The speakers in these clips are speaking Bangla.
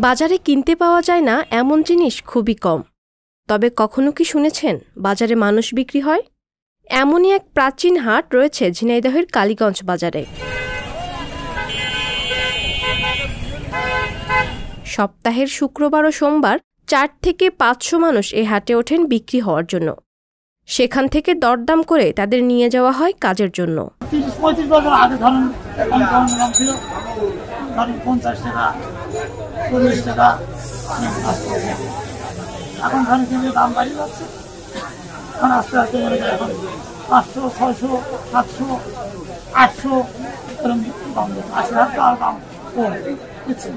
বাজারে কিনতে পাওয়া যায় না এমন জিনিস খুবই কম। তবে কখনো কি শুনেছেন বাজারে মানুষ বিক্রি হয়? এমনই এক প্রাচীন হাট রয়েছে ঝিনাইদহের কালীগঞ্জ বাজারে। সপ্তাহের শুক্রবার ও সোমবার 4 থেকে 500 মানুষ এই হাটে ওঠেন বিক্রি হওয়ার জন্য। সেখান থেকে দরদাম করে তাদের নিয়ে যাওয়া হয় কাজের জন্য। 30-35 বছর আগে ধরেন দাম ছিল 50 টাকা 40 টাকা, এখন ধরেন কিন্তু দাম বাড়িয়ে যাচ্ছে। এখন আস্তে আস্তে এখন 500, 600, 700, 800 এরকম দাম, 80,000 আর দাম কম বুঝছেন।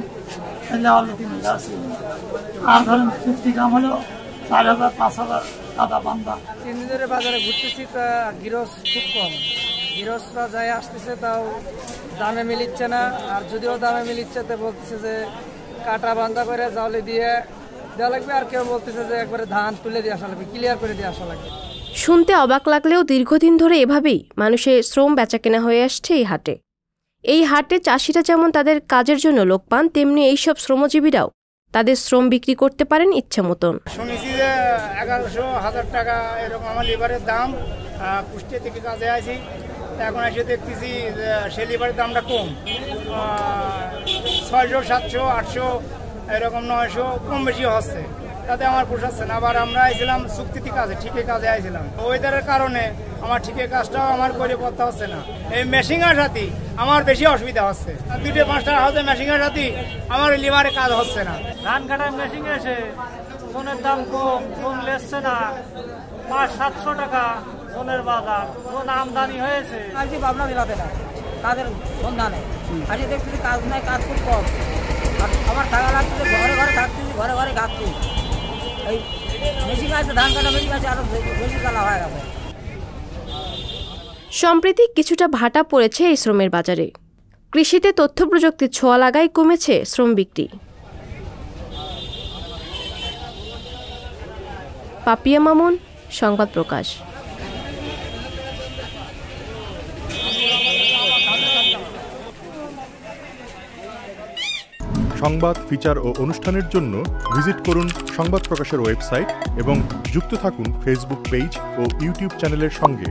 আর ধরেন 50 গ্রাম হলো 4,000, 5,000 কাদা বান্দা। 3 দিন ধরে বাজারে ঘুরতেছি, তা গিরস খুব কম। গিরসরা যাই আসতেছে তাও দামে মিলিচ্ছে না, আর যদিও দামে মিলিচ্ছে তো বলতেছে যে কাটা বান্দা করে জাউলি দিয়ে দেওয়া লাগবে, আর কেউ বলতেছে যে একবারে ধান তুলে দিয়ে আসা লাগবে, ক্লিয়ার করে দিয়ে আসা লাগবে। শুনতে অবাক লাগলেও দীর্ঘদিন ধরে এভাবেই মানুষের শ্রম বেচাকেনা হয়ে আসছে এই হাটে। এই হাটে চাষিরা যেমন তাদের কাজের জন্য লোক পান, তেমনি এইসব শ্রমজীবীরাও তাদের শ্রম বিক্রি করতে পারেন ইচ্ছা মতন। শুনেছি যে 1100-1000 টাকা এরকম আমার লিভারের দাম। কুষ্টিয়া থেকে কাজে আছি, এখন এসে দেখতেছি সে লিভারের দামটা কম, 600, 700, 800 এরকম 900 কম বেশি হচ্ছে। তাতে আমার পোষাচ্ছে না। আবার আমরা আইছিলাম চুক্তিতে কাজে, ঠিকই কাজে আইছিলাম। ওয়েদারের কারণে আমার ঠিকই কাজটাও আমার করে করতে হচ্ছে না। এই মেশিনের সাথে আমার বেশি অসুবিধা হচ্ছে। 2-5 টাকা হচ্ছে মেশিনের সাথে আমার লিভারে কাজ হচ্ছে না। ধান কাটার মেশিন এসে সোনের দাম কম, সোন লেসছে না, 500-700 টাকা সোনের বাজার। সোন আমদানি হয়েছে, আজকে ভাবনা দিলাতে না কাজের সন্ধানে। আজকে দেখতেছি কাজ নাই, কাজ খুব কম। আমার টাকা লাগছে, ঘরে ঘরে থাকতেছি, ঘরে ঘরে খাচ্ছি। এই মেশিন আছে, ধান কাটা মেশিন আছে, আরো বেশি কালা হয়ে গেছে। সম্প্রতি কিছুটা ভাটা পড়েছে এই শ্রমের বাজারে। কৃষিতে তথ্য প্রযুক্তির ছোঁয়া লাগায় কমেছে শ্রম বিক্রি। পাপিয়া মামুন, সংবাদ প্রকাশ। সংবাদ, ফিচার ও অনুষ্ঠানের জন্য ভিজিট করুন সংবাদ প্রকাশের ওয়েবসাইট এবং যুক্ত থাকুন ফেসবুক পেজ ও ইউটিউব চ্যানেলের সঙ্গে।